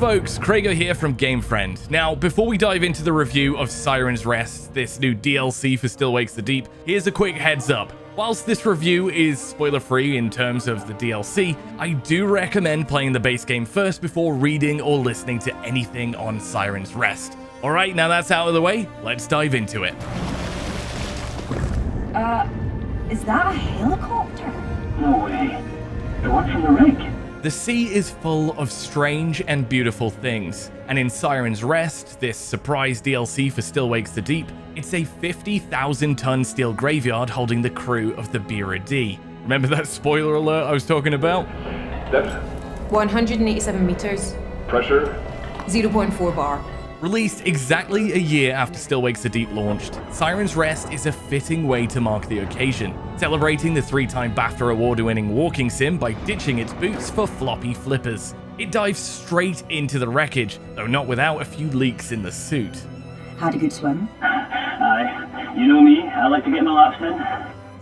folks, Krager here from GameFriend. Now, before we dive into the review of Siren's Rest, this new DLC for Still Wakes the Deep, here's a quick heads up. Whilst this review is spoiler-free in terms of the DLC, I do recommend playing the base game first before reading or listening to anything on Siren's Rest. Alright, now that's out of the way, let's dive into it. Is that a helicopter? No way. The one from the rig. The sea is full of strange and beautiful things, and in Siren's Rest, this surprise DLC for Still Wakes the Deep, it's a 50,000-ton steel graveyard holding the crew of the Beira D. Remember that spoiler alert I was talking about? Depth. 187 meters. Pressure. 0.4 bar. Released exactly a year after Still Wakes the Deep launched, Siren's Rest is a fitting way to mark the occasion, celebrating the 3-time BAFTA award-winning walking sim by ditching its boots for floppy flippers. It dives straight into the wreckage, though not without a few leaks in the suit. Had a good swim. Aye. You know me, I like to get my laps in.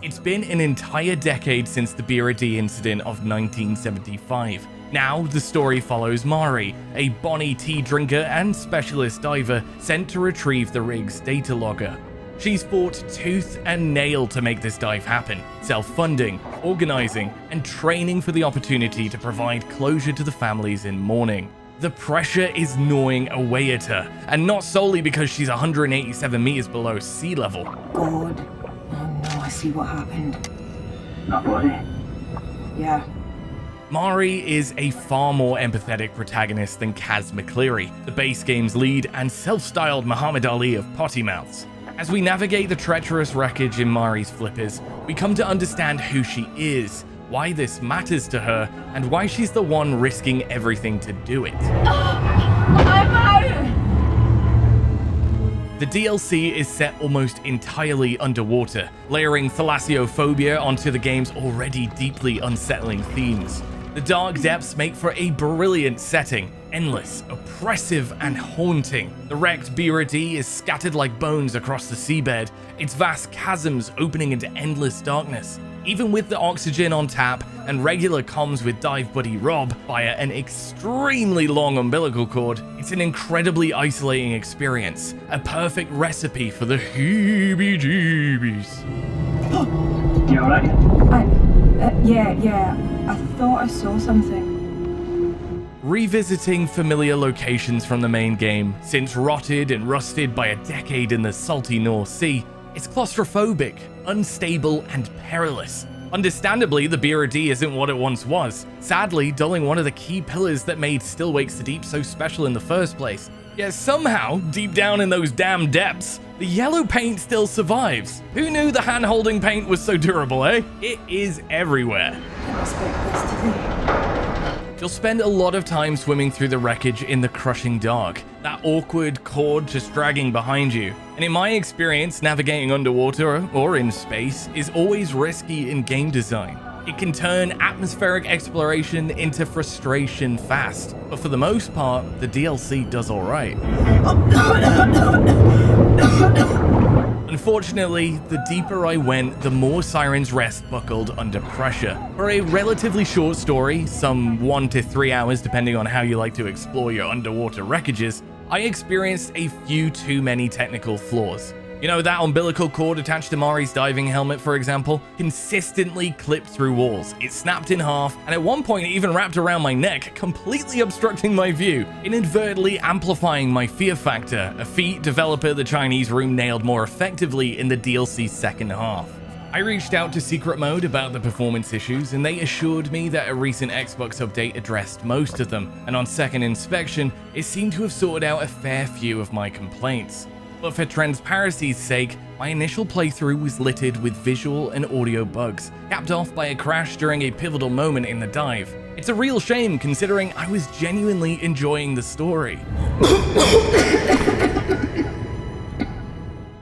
It's been an entire decade since the Beira D incident of 1975. Now, the story follows Mari, a bonny tea drinker and specialist diver sent to retrieve the rig's data logger. She's fought tooth and nail to make this dive happen, self-funding, organizing, and training for the opportunity to provide closure to the families in mourning. The pressure is gnawing away at her, and not solely because she's 187 meters below sea level. God. Oh no, I see what happened. Not body. Yeah. Mari is a far more empathetic protagonist than Kaz McCleary, the base game's lead and self-styled Muhammad Ali of potty mouths. As we navigate the treacherous wreckage in Mari's flippers, we come to understand who she is, why this matters to her, and why she's the one risking everything to do it. I'm out! The DLC is set almost entirely underwater, layering thalassophobia onto the game's already deeply unsettling themes. The dark depths make for a brilliant setting, endless, oppressive, and haunting. The wrecked Beira D is scattered like bones across the seabed, its vast chasms opening into endless darkness. Even with the oxygen on tap and regular comms with dive buddy Rob via an extremely long umbilical cord, it's an incredibly isolating experience, a perfect recipe for the heebie-jeebies. You alright? Yeah. I thought I saw something. Revisiting familiar locations from the main game, since rotted and rusted by a decade in the salty North Sea, it's claustrophobic, unstable, and perilous. Understandably, the Beira D isn't what it once was, sadly dulling one of the key pillars that made Still Wakes the Deep so special in the first place. Yet somehow, deep down in those damn depths, the yellow paint still survives. Who knew the hand-holding paint was so durable, eh? It is everywhere. Didn't expect this today. You'll spend a lot of time swimming through the wreckage in the crushing dark, that awkward cord just dragging behind you. And in my experience, navigating underwater or in space is always risky in game design. It can turn atmospheric exploration into frustration fast, but for the most part, the DLC does alright. Unfortunately, the deeper I went, the more Siren's Rest buckled under pressure. For a relatively short story, some 1 to 3 hours depending on how you like to explore your underwater wreckages, I experienced a few too many technical flaws. You know, that umbilical cord attached to Mari's diving helmet, for example, consistently clipped through walls. It snapped in half, and at one point it even wrapped around my neck, completely obstructing my view, inadvertently amplifying my fear factor, a feat developer the Chinese room nailed more effectively in the DLC's second half. I reached out to Secret Mode about the performance issues, and they assured me that a recent Xbox update addressed most of them, and on second inspection, it seemed to have sorted out a fair few of my complaints. But for transparency's sake, my initial playthrough was littered with visual and audio bugs, capped off by a crash during a pivotal moment in the dive. It's a real shame considering I was genuinely enjoying the story.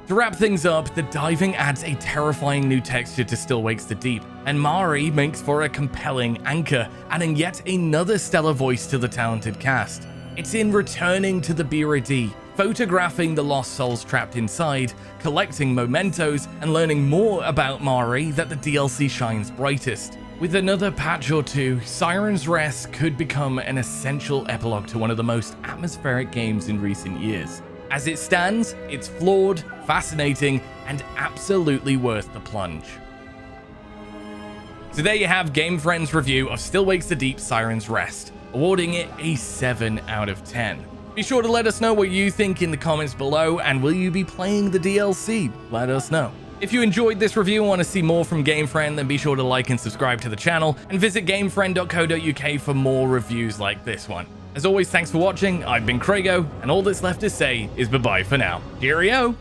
To wrap things up, the diving adds a terrifying new texture to Still Wakes the Deep, and Mari makes for a compelling anchor, adding yet another stellar voice to the talented cast. It's in returning to the Beira D, photographing the lost souls trapped inside, collecting mementos, and learning more about Mari that the DLC shines brightest. With another patch or two, Siren's Rest could become an essential epilogue to one of the most atmospheric games in recent years. As it stands, it's flawed, fascinating, and absolutely worth the plunge. So there you have Game Friend's review of Still Wakes the Deep Siren's Rest, awarding it a 7 out of 10. Be sure to let us know what you think in the comments below, and will you be playing the DLC? Let us know. If you enjoyed this review and want to see more from Game Friend, then be sure to like and subscribe to the channel, and visit gamefriend.co.uk for more reviews like this one. As always, thanks for watching, I've been Krago, and all that's left to say is bye-bye for now. Cheerio!